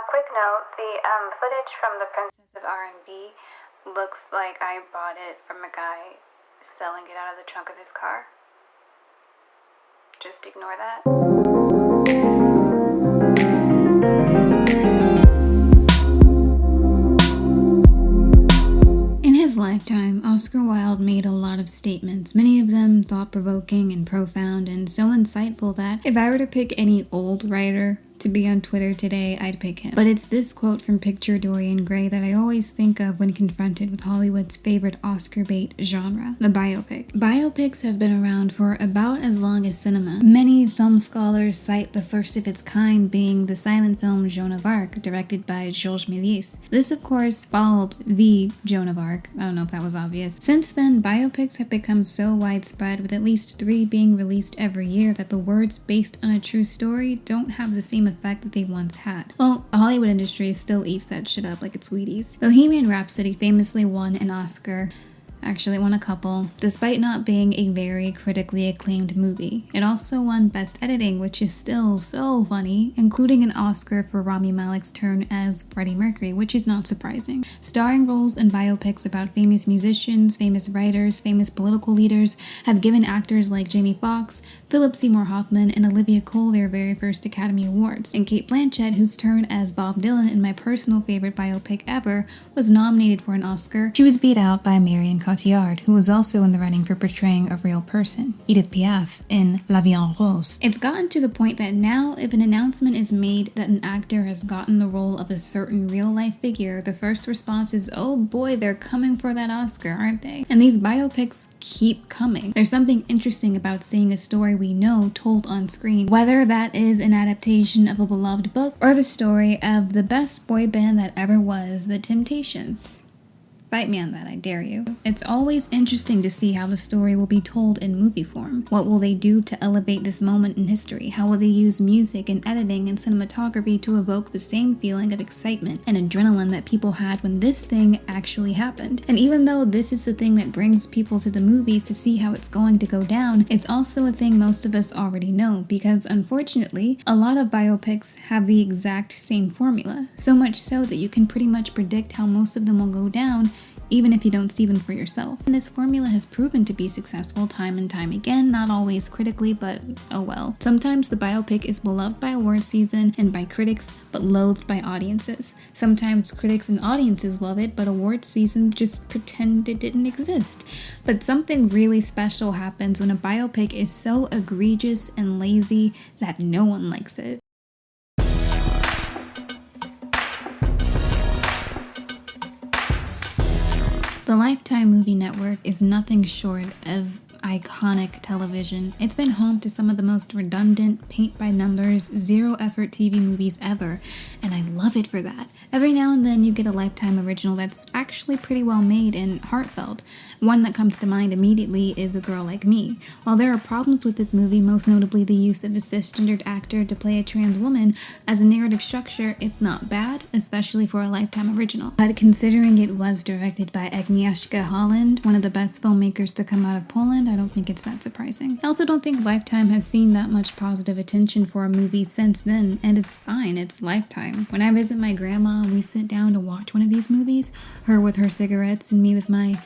Quick note, the footage from the Princess of R&B looks like I bought it from a guy selling it out of the trunk of his car. Just ignore that. In his lifetime, Oscar Wilde made a lot of statements, many of them thought-provoking and profound and so insightful that if I were to pick any old writer to be on Twitter today, I'd pick him. But it's this quote from Picture Dorian Gray that I always think of when confronted with Hollywood's favorite Oscar bait genre, the biopic. Biopics have been around for about as long as cinema. Many film scholars cite the first of its kind being the silent film Joan of Arc, directed by Georges Méliès. This, of course, followed the Joan of Arc. I don't know if that was obvious. Since then, biopics have become so widespread, with at least 3 being released every year, that the words based on a true story don't have the same effect that they once had. Well, the Hollywood industry still eats that shit up like it's Wheaties. Bohemian Rhapsody famously won an Oscar. Actually won a couple, despite not being a very critically acclaimed movie. It also won Best Editing, which is still so funny, including an Oscar for Rami Malek's turn as Freddie Mercury, which is not surprising. Starring roles in biopics about famous musicians, famous writers, famous political leaders have given actors like Jamie Foxx, Philip Seymour Hoffman, and Olivia Colman their very first Academy Awards. And Cate Blanchett, whose turn as Bob Dylan in my personal favorite biopic ever, was nominated for an Oscar. She was beat out by Marion Cotillard, who was also in the running for portraying a real person, Edith Piaf, in La Vie en Rose. It's gotten to the point that now, if an announcement is made that an actor has gotten the role of a certain real-life figure, the first response is, oh boy, they're coming for that Oscar, aren't they? And these biopics keep coming. There's something interesting about seeing a story we know told on screen, whether that is an adaptation of a beloved book or the story of the best boy band that ever was, The Temptations. Fight me on that, I dare you. It's always interesting to see how the story will be told in movie form. What will they do to elevate this moment in history? How will they use music and editing and cinematography to evoke the same feeling of excitement and adrenaline that people had when this thing actually happened? And even though this is the thing that brings people to the movies to see how it's going to go down, it's also a thing most of us already know, because unfortunately, a lot of biopics have the exact same formula. So much so that you can pretty much predict how most of them will go down, even if you don't see them for yourself. And this formula has proven to be successful time and time again, not always critically, but oh well. Sometimes the biopic is beloved by award season and by critics, but loathed by audiences. Sometimes critics and audiences love it, but award season just pretend it didn't exist. But something really special happens when a biopic is so egregious and lazy that no one likes it. The Lifetime Movie Network is nothing short of iconic television. It's been home to some of the most redundant, paint-by-numbers, zero-effort TV movies ever, and I love it for that. Every now and then you get a Lifetime original that's actually pretty well made and heartfelt. One that comes to mind immediately is A Girl Like Me. While there are problems with this movie, most notably the use of a cisgendered actor to play a trans woman, as a narrative structure, it's not bad, especially for a Lifetime original. But considering it was directed by Agnieszka Holland, one of the best filmmakers to come out of Poland, I don't think it's that surprising. I also don't think Lifetime has seen that much positive attention for a movie since then, and it's fine, it's Lifetime. When I visit my grandma and we sit down to watch one of these movies, her with her cigarettes and me with my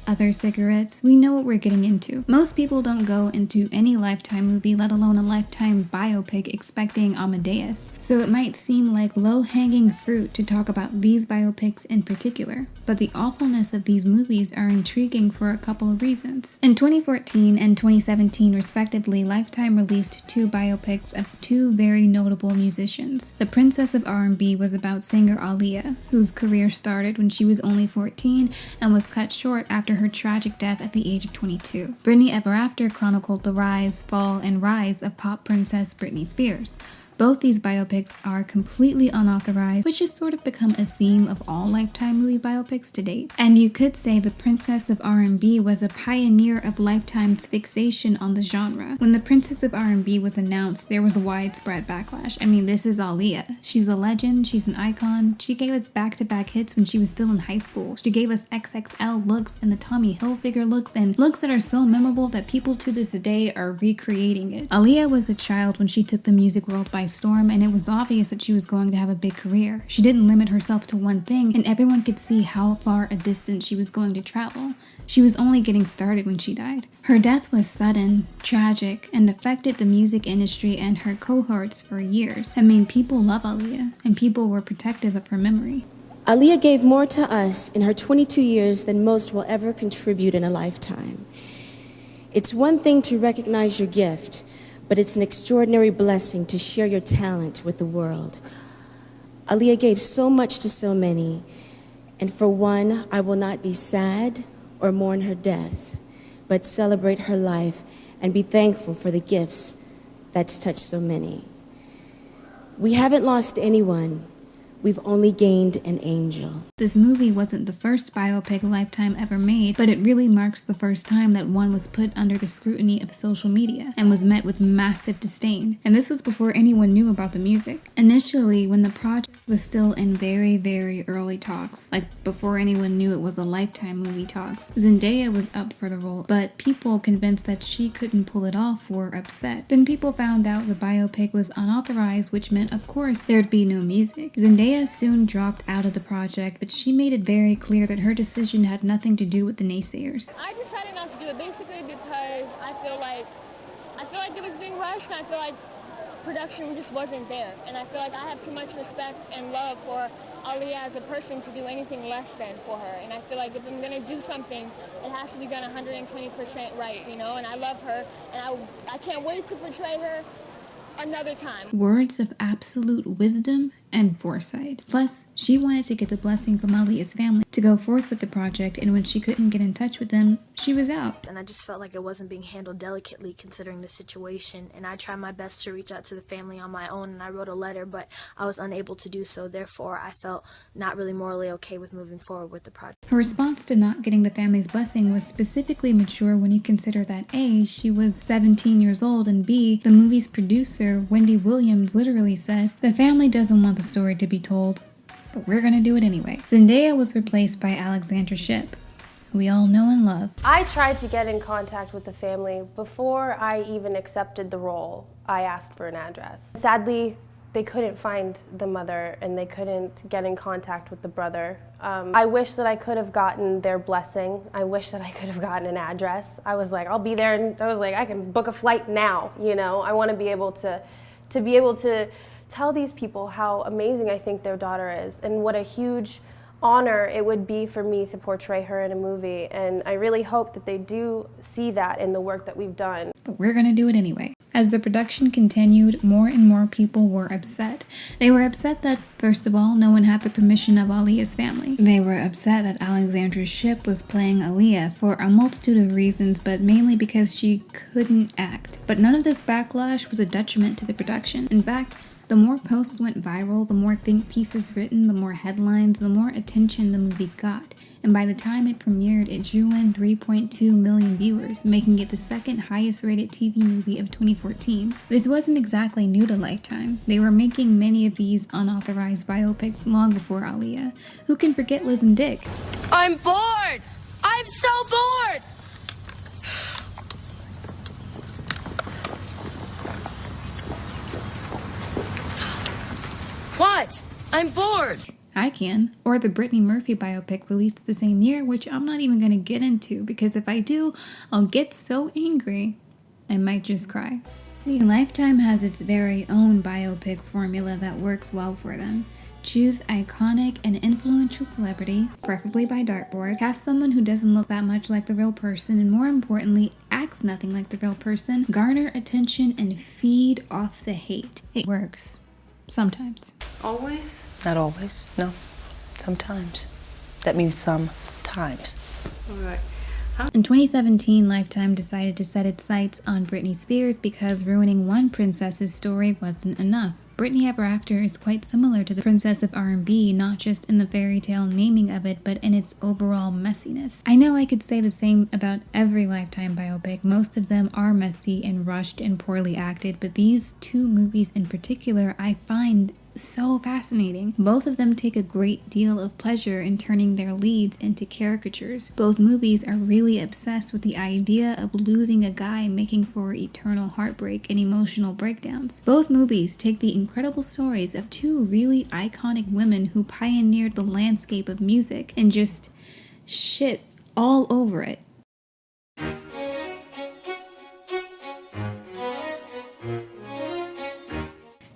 other cigarettes, we know what we're getting into. Most people don't go into any Lifetime movie, let alone a Lifetime biopic, expecting Amadeus. So it might seem like low-hanging fruit to talk about these biopics in particular, but the awfulness of these movies are intriguing for a couple of reasons. In 2014 and 2017 respectively, Lifetime released 2 biopics of 2 very notable musicians. The Princess of R&B was about singer Aaliyah, whose career started when she was only 14 and was cut short after her tragic death at the age of 22. Britney Ever After chronicled the rise, fall, and rise of pop princess Britney Spears. Both these biopics are completely unauthorized, which has sort of become a theme of all Lifetime movie biopics to date. And you could say The Princess of R&B was a pioneer of Lifetime's fixation on the genre. When The Princess of R&B was announced, there was widespread backlash. I mean, this is Aaliyah. She's a legend, she's an icon. She gave us back-to-back hits when she was still in high school. She gave us XXL looks and the Tommy Hilfiger looks, and looks that are so memorable that people to this day are recreating it. Aaliyah was a child when she took the music world by by storm, and it was obvious that she was going to have a big career. She didn't limit herself to one thing, and everyone could see how far a distance she was going to travel. She was only getting started when she died. Her death was sudden, tragic, and affected the music industry and her cohorts for years. I mean, people love Aaliyah, and people were protective of her memory. Aaliyah gave more to us in her 22 years than most will ever contribute in a lifetime. It's one thing to recognize your gift, but it's an extraordinary blessing to share your talent with the world. Aaliyah gave so much to so many, and for one, I will not be sad or mourn her death, but celebrate her life and be thankful for the gifts that's touched so many. We haven't lost anyone. We've only gained an angel. This movie wasn't the first biopic Lifetime ever made, but it really marks the first time that one was put under the scrutiny of social media and was met with massive disdain. And this was before anyone knew about the music. Initially, when the project was still in very, very early talks, like before anyone knew it was a Lifetime movie talks, Zendaya was up for the role, but people convinced that she couldn't pull it off were upset. Then people found out the biopic was unauthorized, which meant, of course, there'd be no music. Zendaya soon dropped out of the project, but she made it very clear that her decision had nothing to do with the naysayers. I decided not to do it basically because I feel like it was being rushed, and I feel like production just wasn't there. And I feel like I have too much respect and love for Aaliyah as a person to do anything less than for her. And I feel like if I'm going to do something, it has to be done 120% right, you know? And I love her, and I can't wait to portray her another time. Words of absolute wisdom and foresight. Plus, she wanted to get the blessing from Aaliyah's family to go forth with the project, and when she couldn't get in touch with them, she was out. And I just felt like it wasn't being handled delicately considering the situation, and I tried my best to reach out to the family on my own, and I wrote a letter, but I was unable to do so. Therefore, I felt not really morally okay with moving forward with the project. Her response to not getting the family's blessing was specifically mature when you consider that A, she was 17 years old, and B, the movie's producer, Wendy Williams, literally said, "The family doesn't want the story to be told, but we're gonna do it anyway." Zendaya was replaced by Alexandra Shipp, who we all know and love. I tried to get in contact with the family before I even accepted the role. I asked for an address. Sadly, they couldn't find the mother and they couldn't get in contact with the brother. I wish that I could have gotten their blessing. I wish that I could have gotten an address. I was like, I'll be there, and I was like, I can book a flight now, you know? I want to be able to tell these people how amazing I think their daughter is, and what a huge honor it would be for me to portray her in a movie. And I really hope that they do see that in the work that we've done. But we're gonna do it anyway. As the production continued, more and more people were upset. They were upset that, first of all, no one had the permission of Aaliyah's family. They were upset that Alexandra Shipp was playing Aaliyah for a multitude of reasons, but mainly because she couldn't act. But none of this backlash was a detriment to the production. In fact, the more posts went viral, the more think pieces written, the more headlines, the more attention the movie got. And by the time it premiered, it drew in 3.2 million viewers, making it the second highest rated TV movie of 2014. This wasn't exactly new to Lifetime. They were making many of these unauthorized biopics long before Aaliyah. Who can forget Liz and Dick? I'm bored! I'm so bored! What? I'm bored. I can. Or the Britney Murphy biopic released the same year, which I'm not even going to get into because if I do, I'll get so angry I might just cry. See, Lifetime has its very own biopic formula that works well for them. Choose iconic and influential celebrity, preferably by dartboard, cast someone who doesn't look that much like the real person, and more importantly, acts nothing like the real person, garner attention, and feed off the hate. It works. Sometimes. Always? Not always, no. Sometimes. That means sometimes. All right. In 2017, Lifetime decided to set its sights on Britney Spears because ruining one princess's story wasn't enough. Britney Ever After is quite similar to the Princess of R&B, not just in the fairy tale naming of it, but in its overall messiness. I know I could say the same about every Lifetime biopic. Most of them are messy and rushed and poorly acted, but these two movies in particular I find so fascinating. Both of them take a great deal of pleasure in turning their leads into caricatures. Both movies are really obsessed with the idea of losing a guy, making for eternal heartbreak and emotional breakdowns. Both movies take the incredible stories of two really iconic women who pioneered the landscape of music and just shit all over it.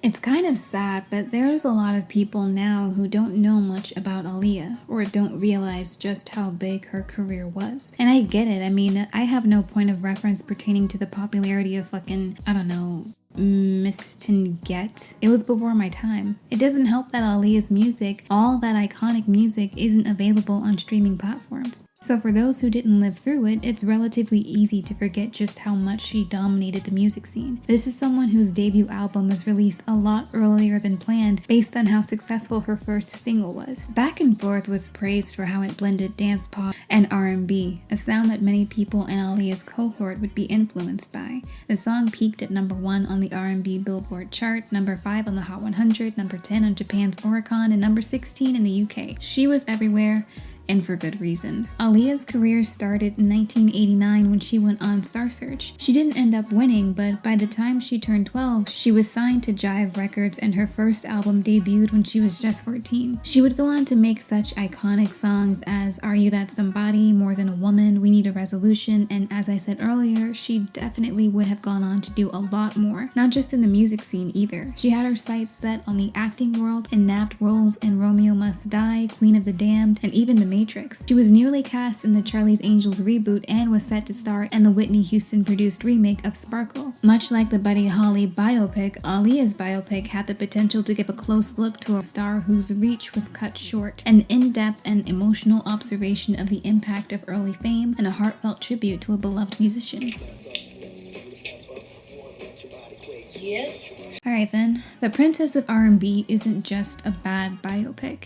It's kind of sad, but there's a lot of people now who don't know much about Aaliyah or don't realize just how big her career was. And I get it. I mean, I have no point of reference pertaining to the popularity of fucking, I don't know, Miss Get. It was before my time. It doesn't help that Aaliyah's music, all that iconic music, isn't available on streaming platforms. So for those who didn't live through it, it's relatively easy to forget just how much she dominated the music scene. This is someone whose debut album was released a lot earlier than planned based on how successful her first single was. Back and Forth was praised for how it blended dance pop and R&B, a sound that many people in Aaliyah's cohort would be influenced by. The song peaked at number 1 on the R&B Billboard chart, number 5 on the Hot 100, number 10 on Japan's Oricon, and number 16 in the UK. She was everywhere, and for good reason. Aaliyah's career started in 1989 when she went on Star Search. She didn't end up winning, but by the time she turned 12, she was signed to Jive Records and her first album debuted when she was just 14. She would go on to make such iconic songs as Are You That Somebody, More Than a Woman, We Need a Resolution, and as I said earlier, she definitely would have gone on to do a lot more, not just in the music scene either. She had her sights set on the acting world and nabbed roles in Romeo Must Die, Queen of the Damned, and even The Matrix. She was nearly cast in the Charlie's Angels reboot and was set to star in the Whitney Houston produced remake of Sparkle. Much like the Buddy Holly biopic, Aaliyah's biopic had the potential to give a close look to a star whose reach was cut short, an in-depth and emotional observation of the impact of early fame, and a heartfelt tribute to a beloved musician. Yeah. Alright then, The Princess of R&B isn't just a bad biopic.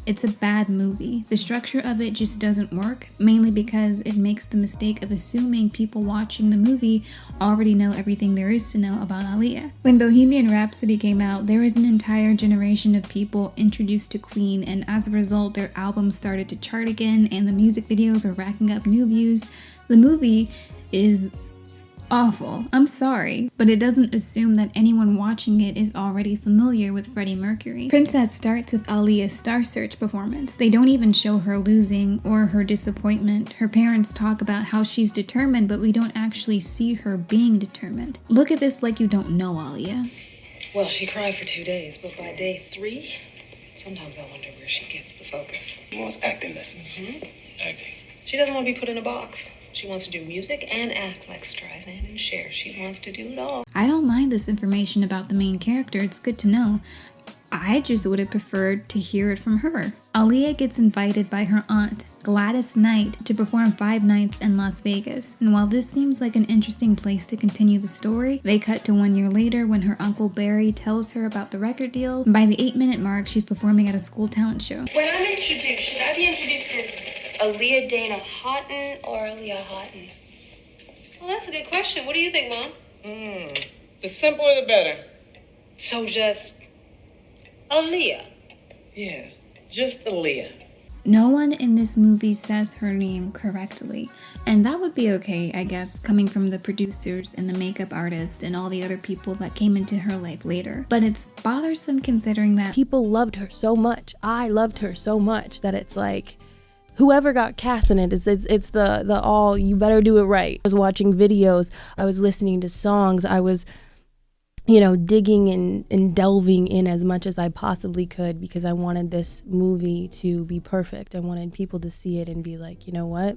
It's a bad movie. The structure of it just doesn't work, mainly because it makes the mistake of assuming people watching the movie already know everything there is to know about Aaliyah. When Bohemian Rhapsody came out, there was an entire generation of people introduced to Queen, and as a result, their albums started to chart again, and the music videos are racking up new views. The movie is awful. I'm sorry, but it doesn't assume that anyone watching it is already familiar with Freddie Mercury. Princess starts with Aaliyah's Star Search performance. They don't even show her losing or her disappointment. Her parents talk about how she's determined, but we don't actually see her being determined. Look at this like you don't know Aaliyah. Well, she cried for 2 days, but by day 3, sometimes I wonder where she gets the focus. She wants acting lessons. Mm-hmm. Acting. She doesn't want to be put in a box. She wants to do music and act like Streisand and Cher. She wants to do it all. I don't mind this information about the main character, it's good to know. I just would have preferred to hear it from her. Aaliyah gets invited by her aunt, Gladys Knight, to perform 5 nights in Las Vegas. And while this seems like an interesting place to continue the story, they cut to 1 year later when her Uncle Barry tells her about the record deal. By the 8-minute mark, she's performing at a school talent show. When I'm introduced, should I be introduced as Aaliyah Dana Houghton or Aaliyah Houghton? Well, that's a good question. What do you think, Mom? The simpler the better. So just Aaliyah. Yeah, just Aaliyah. No one in this movie says her name correctly, and that would be okay, I guess, coming from the producers and the makeup artist and all the other people that came into her life later. But it's bothersome considering that people loved her so much. I loved her so much that it's like, whoever got cast in it, it's the all, you better do it right. I was watching videos, I was listening to songs, I was, digging and delving in as much as I possibly could because I wanted this movie to be perfect. I wanted people to see it and be like, you know what?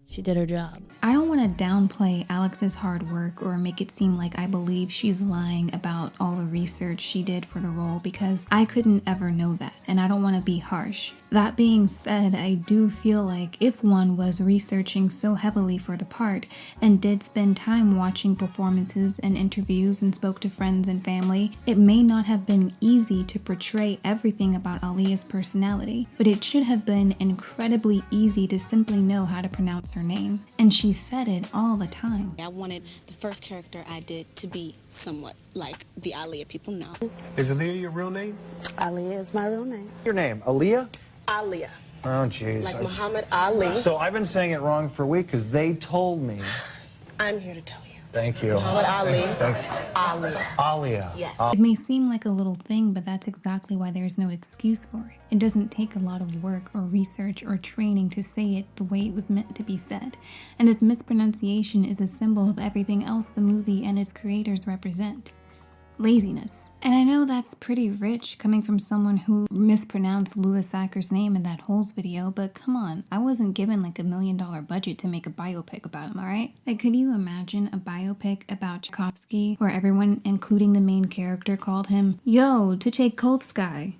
She did her job. I don't want to downplay Alex's hard work or make it seem like I believe she's lying about all the research she did for the role because I couldn't ever know that, and I don't want to be harsh. That being said, I do feel like if one was researching so heavily for the part and did spend time watching performances and interviews and spoke to friends and family, it may not have been easy to portray everything about Aaliyah's personality, but it should have been incredibly easy to simply know how to pronounce her name. And she said it all the time. I wanted the first character I did to be somewhat like the Aaliyah people know. Is Aaliyah your real name? Aaliyah is my real name. Your name, Aaliyah? Aaliyah. Oh, jeez. Like Muhammad Ali. So I've been saying it wrong for a week because they told me. I'm here to tell you. Thank you. Muhammad Ali. Thank you. Aaliyah. Aaliyah. Yes. It may seem like a little thing, but that's exactly why there's no excuse for it. It doesn't take a lot of work or research or training to say it the way it was meant to be said. And this mispronunciation is a symbol of everything else the movie and its creators represent. Laziness. And I know that's pretty rich coming from someone who mispronounced Louis Sacker's name in that Holes video, but come on, I wasn't given like $1 million budget to make a biopic about him, alright? Like, could you imagine a biopic about Tchaikovsky where everyone, including the main character, called him, Yo, Tchaikovsky?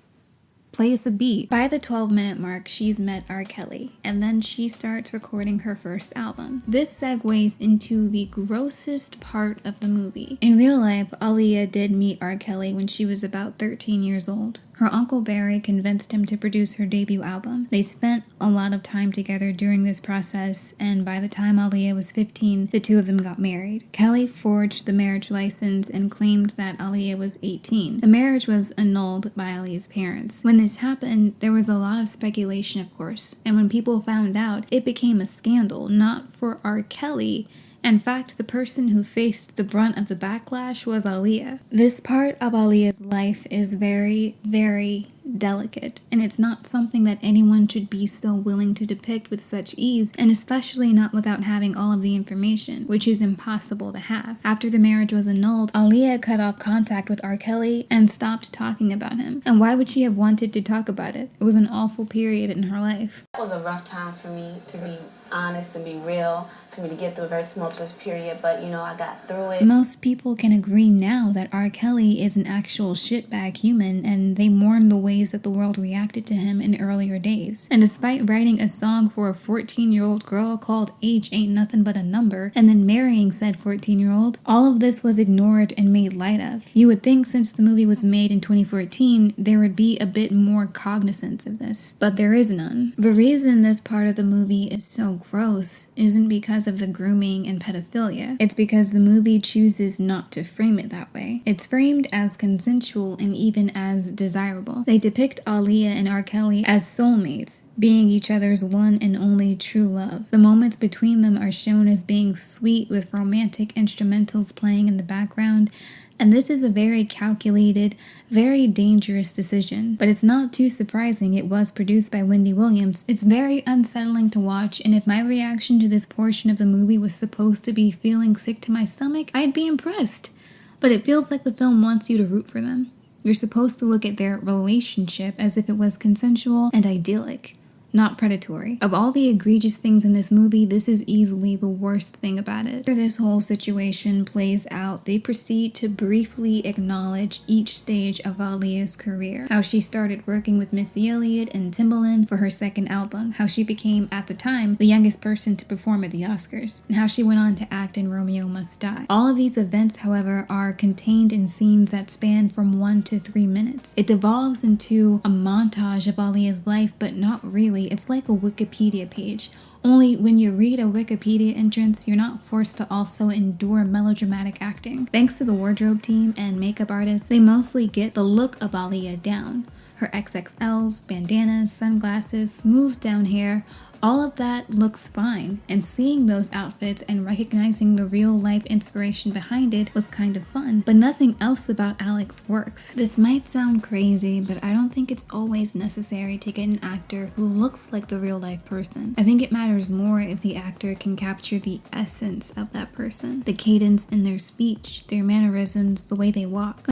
Play us a beat. By the 12-minute mark, she's met R. Kelly, and then she starts recording her first album. This segues into the grossest part of the movie. In real life, Aaliyah did meet R. Kelly when she was about 13 years old. Her uncle Barry convinced him to produce her debut album. They spent a lot of time together during this process, and by the time Aaliyah was 15, the two of them got married. Kelly forged the marriage license and claimed that Aaliyah was 18. The marriage was annulled by Aaliyah's parents. When this happened, there was a lot of speculation, of course, and when people found out, it became a scandal, not for R. Kelly. In fact, the person who faced the brunt of the backlash was Aaliyah. This part of Aaliyah's life is very, very delicate, and it's not something that anyone should be so willing to depict with such ease, and especially not without having all of the information, which is impossible to have. After the marriage was annulled, Aaliyah cut off contact with R. Kelly and stopped talking about him. And why would she have wanted to talk about it? It was an awful period in her life. It was a rough time for me, to be honest and be real, for me to get through a very tumultuous period, but you know, I got through it. Most people can agree now that R. Kelly is an actual shitbag human, and they mourn the ways that the world reacted to him in earlier days. And despite writing a song for a 14-year-old girl called Age Ain't Nothing But a Number, and then marrying said 14-year-old, all of this was ignored and made light of. You would think since the movie was made in 2014, there would be a bit more cognizance of this, but there is none. The reason this part of the movie is so gross isn't because of the grooming and pedophilia. It's because the movie chooses not to frame it that way. It's framed as consensual and even as desirable. They depict Aaliyah and R. Kelly as soulmates, being each other's one and only true love. The moments between them are shown as being sweet with romantic instrumentals playing in the background, and this is a very calculated, very dangerous decision. But it's not too surprising it was produced by Wendy Williams. It's very unsettling to watch, and if my reaction to this portion of the movie was supposed to be feeling sick to my stomach, I'd be impressed. But it feels like the film wants you to root for them. You're supposed to look at their relationship as if it was consensual and idyllic, not predatory. Of all the egregious things in this movie, this is easily the worst thing about it. After this whole situation plays out, they proceed to briefly acknowledge each stage of Aaliyah's career. How she started working with Missy Elliott and Timbaland for her second album. How she became, at the time, the youngest person to perform at the Oscars. And how she went on to act in Romeo Must Die. All of these events, however, are contained in scenes that span from 1 to 3 minutes. It devolves into a montage of Aaliyah's life, but not really. It's like a Wikipedia page. Only when you read a Wikipedia entrance, you're not forced to also endure melodramatic acting. Thanks to the wardrobe team and makeup artists, they mostly get the look of Aaliyah down. Her XXLs, bandanas, sunglasses, smoothed down hair, all of that looks fine, and seeing those outfits and recognizing the real-life inspiration behind it was kind of fun, but nothing else about Alex works. This might sound crazy, but I don't think it's always necessary to get an actor who looks like the real-life person. I think it matters more if the actor can capture the essence of that person, the cadence in their speech, their mannerisms, the way they walk.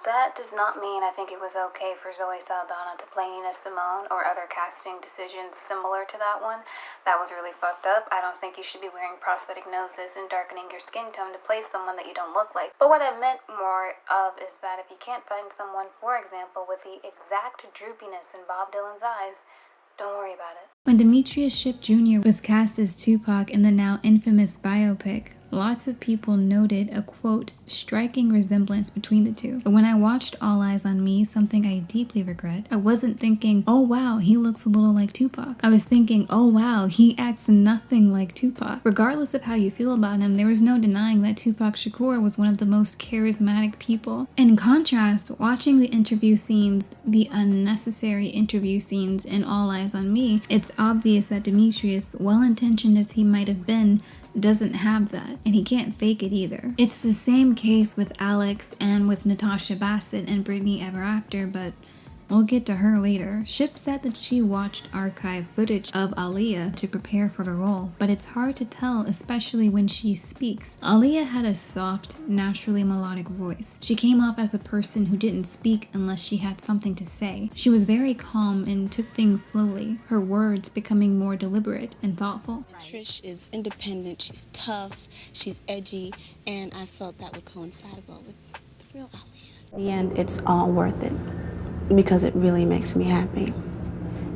That does not mean I think it was okay for Zoe Saldana to play Nina Simone or other casting decisions similar to that one. That was really fucked up. I don't think you should be wearing prosthetic noses and darkening your skin tone to play someone that you don't look like. But what I meant more of is that if you can't find someone, for example, with the exact droopiness in Bob Dylan's eyes, Don't worry about it. When Demetrius Shipp Jr. was cast as Tupac in the now infamous biopic, lots of people noted a, quote, striking resemblance between the two. But when I watched All Eyes on Me, something I deeply regret, I wasn't thinking, oh wow, he looks a little like Tupac. I was thinking, oh wow, he acts nothing like Tupac. Regardless of how you feel about him, there was no denying that Tupac Shakur was one of the most charismatic people. In contrast, watching the interview scenes, the unnecessary interview scenes in All Eyes on Me, it's obvious that Demetrius, well-intentioned as he might have been, doesn't have that, and he can't fake it either. It's the same case with Alex and with Natasha Bassett and Britney Ever After, but we'll get to her later. Shipp said that she watched archive footage of Aaliyah to prepare for the role, but it's hard to tell, especially when she speaks. Aaliyah had a soft, naturally melodic voice. She came off as a person who didn't speak unless she had something to say. She was very calm and took things slowly, her words becoming more deliberate and thoughtful. Trish is independent, she's tough, she's edgy, and I felt that would coincide well with the real Aaliyah. In the end, it's all worth it, because it really makes me happy,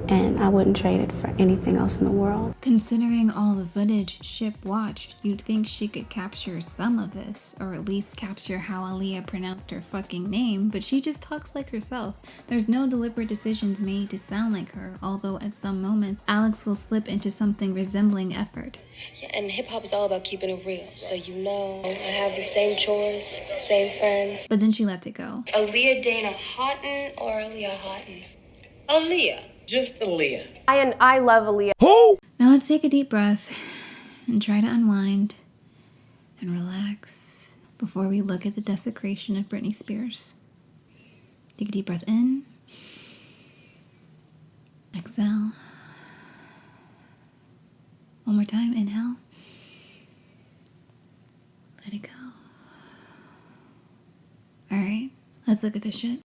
and I wouldn't trade it for anything else in the world. Considering all the footage Shipp watched, you'd think she could capture some of this, or at least capture how Aaliyah pronounced her fucking name, but she just talks like herself. There's no deliberate decisions made to sound like her, although at some moments, Alex will slip into something resembling effort. Yeah, and hip-hop is all about keeping it real. So I have the same chores, same friends. But then she lets it go. Aaliyah Dana Houghton or Aaliyah Houghton? Aaliyah. Just Aaliyah. I love Aaliyah. Who? Now let's take a deep breath and try to unwind and relax before we look at the desecration of Britney Spears. Take a deep breath in. Exhale. One more time, inhale. Let it go. Alright, let's look at this shit.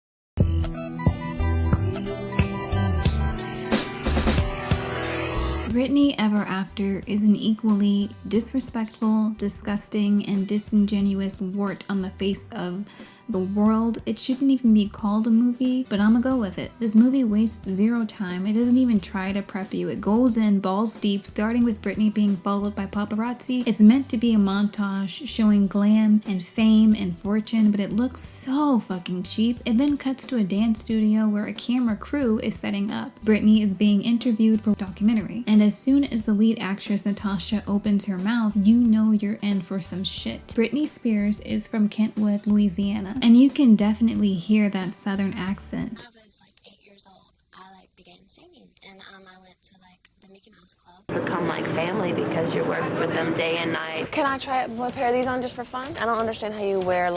Britney Ever After is an equally disrespectful, disgusting, and disingenuous wart on the face of the world. It shouldn't even be called a movie, but I'ma go with it. This movie wastes zero time. It doesn't even try to prep you. It goes in balls deep, starting with Britney being followed by paparazzi. It's meant to be a montage showing glam and fame and fortune, but it looks so fucking cheap. It then cuts to a dance studio where a camera crew is setting up. Britney is being interviewed for a documentary, and as soon as the lead actress Natasha opens her mouth, you know you're in for some shit. Britney Spears is from Kentwood, Louisiana, and you can definitely hear that southern accent. When I was like 8 years old, I began singing, and I went to the Mickey Mouse Club. Become like family because you're working with them day and night. Can I try a pair of these on just for fun? I don't understand how you wear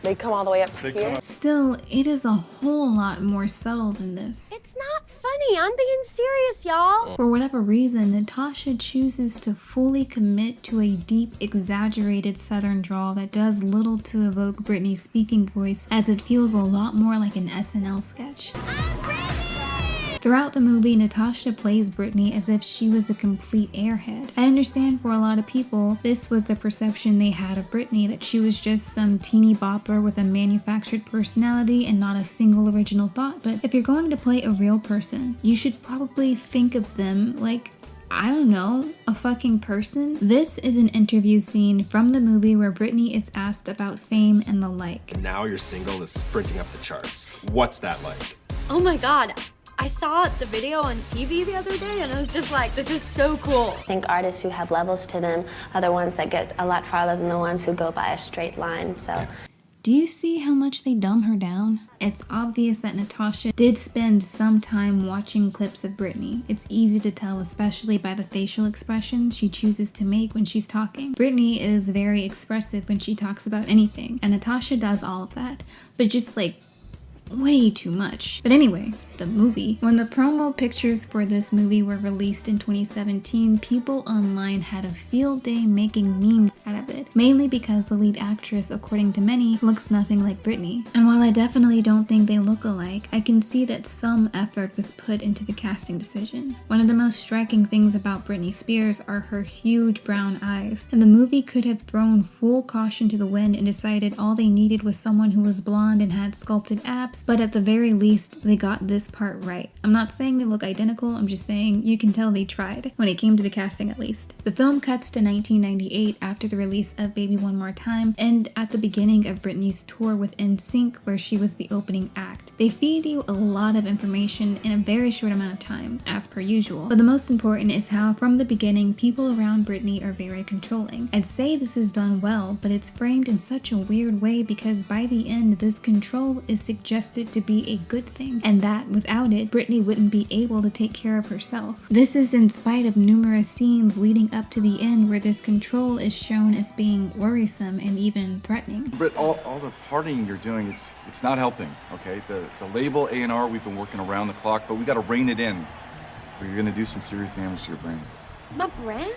they come all the way up to here. Still, it is a whole lot more subtle than this. It's not funny. I'm being serious, y'all. For whatever reason, Natasha chooses to fully commit to a deep, exaggerated southern drawl that does little to evoke Britney's speaking voice, as it feels a lot more like an SNL sketch. Throughout the movie, Natasha plays Britney as if she was a complete airhead. I understand for a lot of people, this was the perception they had of Britney, that she was just some teeny bopper with a manufactured personality and not a single original thought. But if you're going to play a real person, you should probably think of them like, I don't know, a fucking person? This is an interview scene from the movie where Britney is asked about fame and the like. Now your single is sprinting up the charts. What's that like? Oh my god. I saw the video on TV the other day and I was just like, this is so cool. I think artists who have levels to them are the ones that get a lot farther than the ones who go by a straight line, so. Do you see how much they dumb her down? It's obvious that Natasha did spend some time watching clips of Britney. It's easy to tell, especially by the facial expressions she chooses to make when she's talking. Britney is very expressive when she talks about anything, and Natasha does all of that, but just way too much. But anyway, the movie. When the promo pictures for this movie were released in 2017, people online had a field day making memes out of it, mainly because the lead actress, according to many, looks nothing like Britney. And while I definitely don't think they look alike, I can see that some effort was put into the casting decision. One of the most striking things about Britney Spears are her huge brown eyes, and the movie could have thrown full caution to the wind and decided all they needed was someone who was blonde and had sculpted abs, but at the very least, they got this this part right. I'm not saying they look identical, I'm just saying you can tell they tried, when it came to the casting at least. The film cuts to 1998 after the release of Baby One More Time and at the beginning of Britney's tour with NSYNC, where she was the opening act. They feed you a lot of information in a very short amount of time, as per usual. But the most important is how, from the beginning, people around Britney are very controlling. I'd say this is done well, but it's framed in such a weird way because by the end, this control is suggested to be a good thing, and that without it, Britney wouldn't be able to take care of herself. This is in spite of numerous scenes leading up to the end where this control is shown as being worrisome and even threatening. Britt, all the partying you're doing, it's not helping, okay? The label A&R, we've been working around the clock, but we gotta rein it in, or you're gonna do some serious damage to your brain. My brand?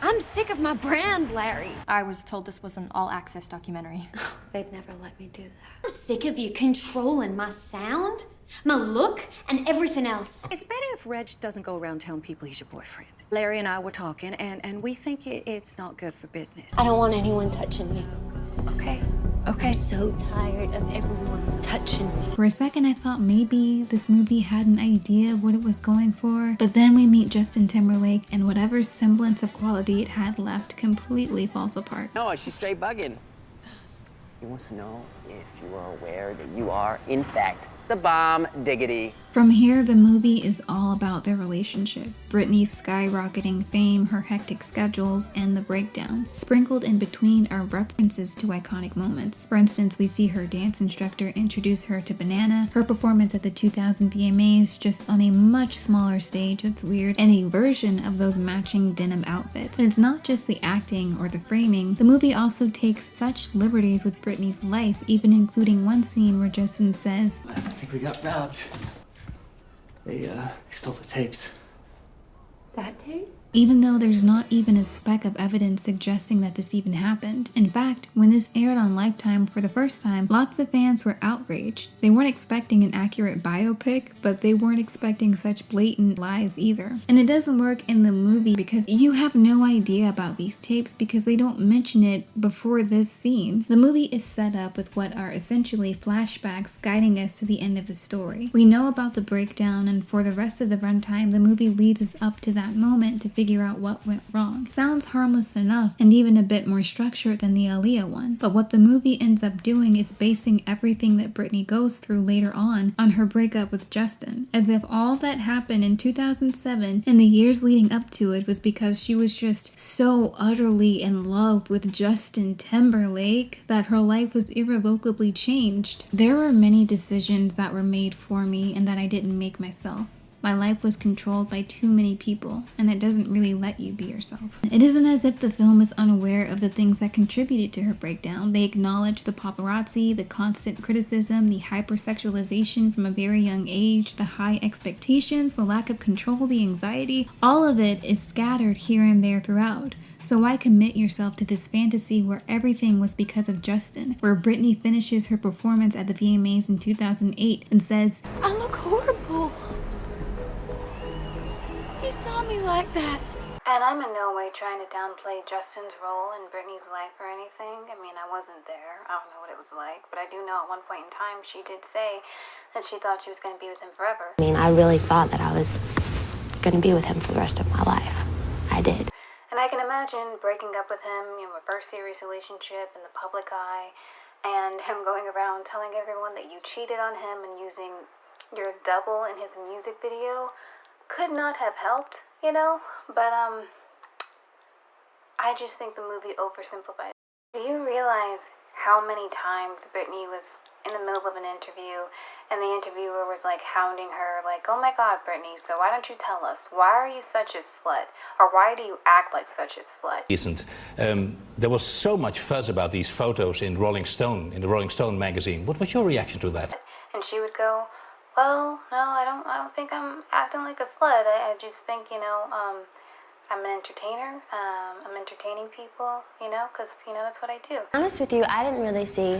I'm sick of my brand, Larry. I was told this was an all-access documentary. They'd never let me do that. I'm sick of you controlling my sound, my look, and everything else. It's better if Reg doesn't go around telling people he's your boyfriend. Larry and I were talking, and we think it's not good for business. I don't want anyone touching me. Okay. I'm so tired of everyone touching me. For a second, I thought maybe this movie had an idea of what it was going for, but then we meet Justin Timberlake and whatever semblance of quality it had left completely falls apart. No, she's straight bugging. He wants to know if you are aware that you are, in fact, the bomb diggity. From here, the movie is all about their relationship. Britney's skyrocketing fame, her hectic schedules, and the breakdown. Sprinkled in between are references to iconic moments. For instance, we see her dance instructor introduce her to Banana, her performance at the 2000 VMAs just on a much smaller stage that's weird, and a version of those matching denim outfits. But it's not just the acting or the framing. The movie also takes such liberties with Britney's life, even including one scene where Justin says, I think we got robbed. They stole the tapes. That tape? Even though there's not even a speck of evidence suggesting that this even happened. In fact, when this aired on Lifetime for the first time, lots of fans were outraged. They weren't expecting an accurate biopic, but they weren't expecting such blatant lies either. And it doesn't work in the movie because you have no idea about these tapes because they don't mention it before this scene. The movie is set up with what are essentially flashbacks guiding us to the end of the story. We know about the breakdown, and for the rest of the runtime, the movie leads us up to that moment to figure out what went wrong. Sounds harmless enough and even a bit more structured than the Aaliyah one, but what the movie ends up doing is basing everything that Britney goes through later on her breakup with Justin, as if all that happened in 2007 and the years leading up to it was because she was just so utterly in love with Justin Timberlake that her life was irrevocably changed. There were many decisions that were made for me and that I didn't make myself. My life was controlled by too many people, and that doesn't really let you be yourself. It isn't as if the film is unaware of the things that contributed to her breakdown. They acknowledge the paparazzi, the constant criticism, the hypersexualization from a very young age, the high expectations, the lack of control, the anxiety. All of it is scattered here and there throughout. So why commit yourself to this fantasy where everything was because of Justin, where Britney finishes her performance at the VMAs in 2008 and says, I look horrible. He saw me like that. And I'm in no way trying to downplay Justin's role in Britney's life or anything. I mean, I wasn't there. I don't know what it was like. But I do know at one point in time she did say that she thought she was going to be with him forever. I mean, I really thought that I was going to be with him for the rest of my life. I did. And I can imagine breaking up with him, a first serious relationship in the public eye, and him going around telling everyone that you cheated on him and using your double in his music video. Could not have helped, but I just think the movie oversimplifies. Do you realize how many times Britney was in the middle of an interview and the interviewer was hounding her oh my god, Britney, so why don't you tell us, why are you such a slut, or why do you act like such a slut? There was so much fuzz about these photos in the Rolling Stone magazine. What was your reaction to that? And she would go, well, no, I don't think I'm acting like a slut. I just think, I'm an entertainer. I'm entertaining people, because, that's what I do. Honest with you, I didn't really see,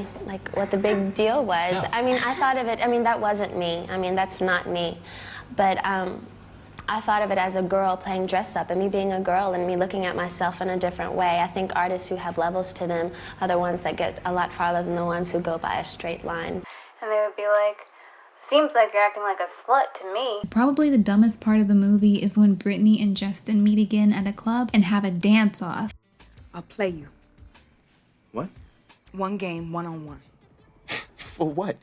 what the big deal was. No. I mean, I thought of it, that wasn't me. That's not me. But I thought of it as a girl playing dress up, and me being a girl and me looking at myself in a different way. I think artists who have levels to them are the ones that get a lot farther than the ones who go by a straight line. And they would be like, Seems like you're acting like a slut to me. Probably the dumbest part of the movie is when Britney and Justin meet again at a club and have a dance-off. I'll play you. What? One game, one-on-one. For what?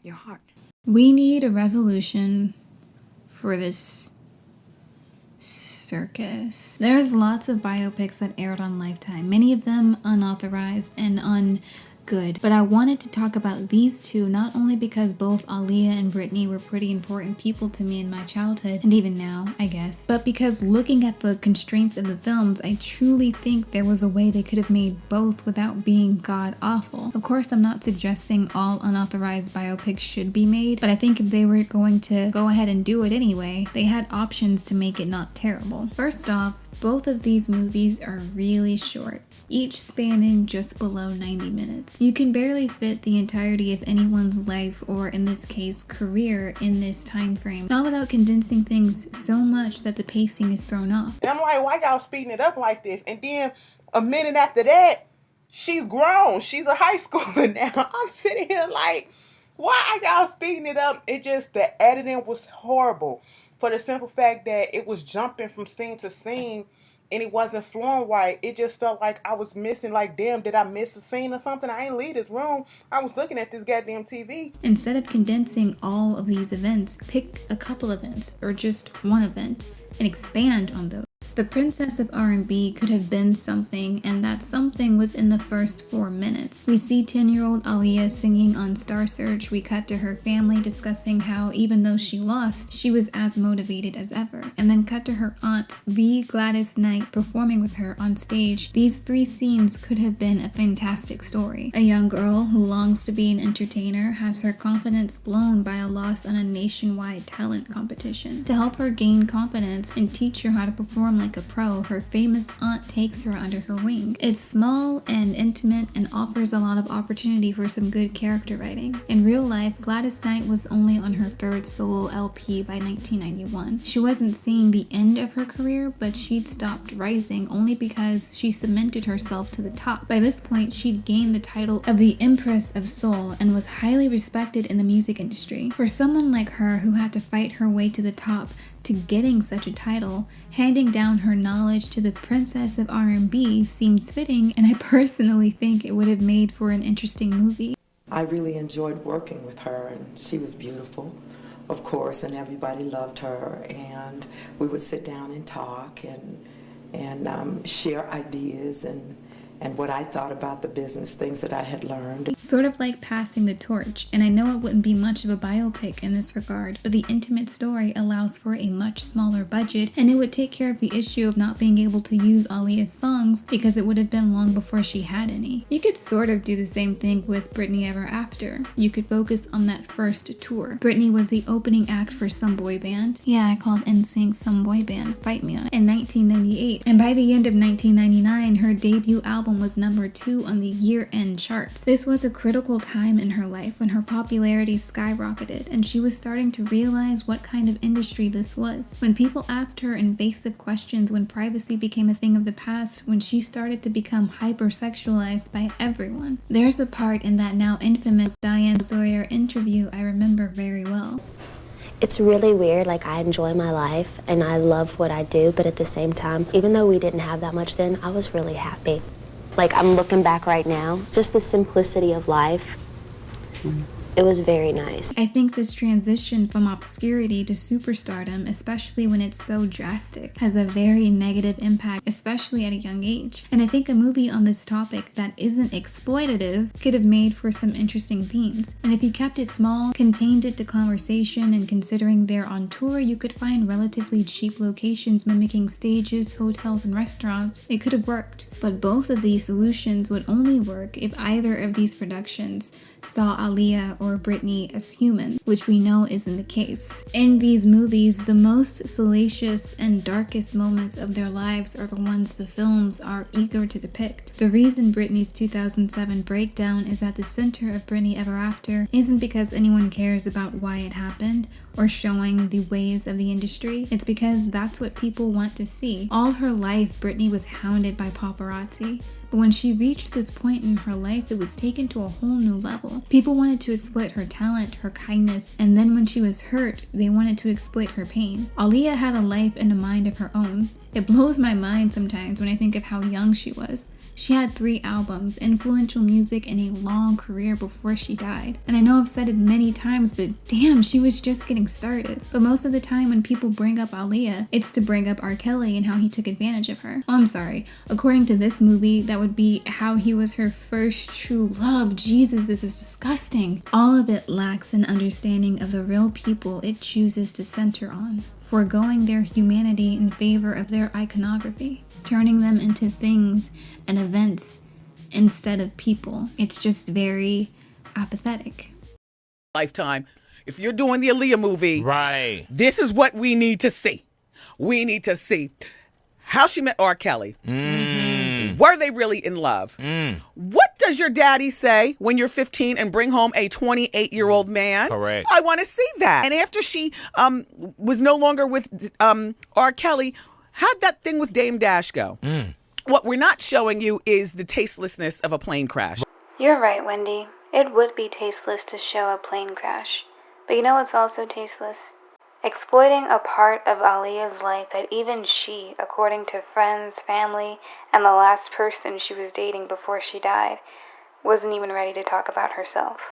Your heart. We need a resolution for this circus. There's lots of biopics that aired on Lifetime, many of them unauthorized and good, but I wanted to talk about these two not only because both Aaliyah and Britney were pretty important people to me in my childhood, and even now, I guess, but because looking at the constraints of the films, I truly think there was a way they could have made both without being god-awful. Of course, I'm not suggesting all unauthorized biopics should be made, but I think if they were going to go ahead and do it anyway, they had options to make it not terrible. First off, both of these movies are really short, each spanning just below 90 minutes. You can barely fit the entirety of anyone's life, or in this case, career, in this time frame, not without condensing things so much that the pacing is thrown off. And I'm like, why y'all speeding it up like this? And then a minute after that, she's grown. She's a high schooler now. I'm sitting here like, why are y'all speeding it up? It just, the editing was horrible. For the simple fact that it was jumping from scene to scene and it wasn't flowing right. It just felt like I was missing, like, damn, did I miss a scene or something? I ain't leave this room. I was looking at this goddamn TV. Instead of condensing all of these events, pick a couple events or just one event and expand on those. The Princess of R&B could have been something, and that something was in the first 4 minutes. We see 10-year-old Aaliyah singing on Star Search. We cut to her family discussing how, even though she lost, she was as motivated as ever. And then cut to her aunt, the Gladys Knight, performing with her on stage. These 3 scenes could have been a fantastic story. A young girl who longs to be an entertainer has her confidence blown by a loss on a nationwide talent competition. To help her gain confidence and teach her how to perform like a pro, her famous aunt takes her under her wing. It's small and intimate and offers a lot of opportunity for some good character writing. In real life, Gladys Knight was only on her 3rd solo LP by 1991. She wasn't seeing the end of her career, but she'd stopped rising only because she cemented herself to the top. By this point, she'd gained the title of the Empress of Soul and was highly respected in the music industry. For someone like her who had to fight her way to the top, to getting such a title, handing down her knowledge to the Princess of R&B seems fitting, and I personally think it would have made for an interesting movie. I really enjoyed working with her, and she was beautiful, of course, and everybody loved her, and we would sit down and talk and share ideas and what I thought about the business, things that I had learned. Sort of like passing the torch, and I know it wouldn't be much of a biopic in this regard, but the intimate story allows for a much smaller budget, and it would take care of the issue of not being able to use Aaliyah's songs because it would have been long before she had any. You could sort of do the same thing with Britney Ever After. You could focus on that first tour. Britney was the opening act for some boy band. Yeah, I called NSYNC some boy band. Fight me on it. In 1998, and by the end of 1999, her debut album was number 2 on the year-end charts. This was a critical time in her life when her popularity skyrocketed, and she was starting to realize what kind of industry this was. When people asked her invasive questions, when privacy became a thing of the past, when she started to become hypersexualized by everyone. There's a part in that now infamous Diane Sawyer interview I remember very well. It's really weird, like I enjoy my life and I love what I do, but at the same time, even though we didn't have that much then, I was really happy. Like, I'm looking back right now, just the simplicity of life. It was very nice. I think this transition from obscurity to superstardom, especially when it's so drastic, has a very negative impact, especially at a young age. And I think a movie on this topic that isn't exploitative could have made for some interesting themes. And if you kept it small, contained it to conversation, and considering they're on tour, you could find relatively cheap locations mimicking stages, hotels, and restaurants. It could have worked. But both of these solutions would only work if either of these productions saw Aaliyah or Britney as human, which we know isn't the case. In these movies, the most salacious and darkest moments of their lives are the ones the films are eager to depict. The reason Britney's 2007 breakdown is at the center of Britney Ever After isn't because anyone cares about why it happened or showing the ways of the industry. It's because that's what people want to see. All her life, Britney was hounded by paparazzi. But when she reached this point in her life, it was taken to a whole new level. People wanted to exploit her talent, her kindness, and then when she was hurt, they wanted to exploit her pain. Aaliyah had a life and a mind of her own. It blows my mind sometimes when I think of how young she was. She had 3 albums, influential music, and a long career before she died. And I know I've said it many times, but damn, she was just getting started. But most of the time when people bring up Aaliyah, it's to bring up R. Kelly and how he took advantage of her. Oh, I'm sorry. According to this movie, that would be how he was her first true love. Jesus, this is disgusting. All of it lacks an understanding of the real people it chooses to center on, foregoing their humanity in favor of their iconography, turning them into things and events instead of people. It's just very apathetic. Lifetime. If you're doing the Aaliyah movie, right, this is what we need to see. We need to see how she met R. Kelly. Were they really in love? What does your daddy say when you're 15 and bring home a 28-year-old man? Correct. I want to see that. And after she was no longer with R. Kelly, how'd that thing with Dame Dash go? What we're not showing you is the tastelessness of a plane crash. You're right, Wendy. It would be tasteless to show a plane crash. But you know what's also tasteless? Exploiting a part of Aaliyah's life that even she, according to friends, family, and the last person she was dating before she died, wasn't even ready to talk about herself.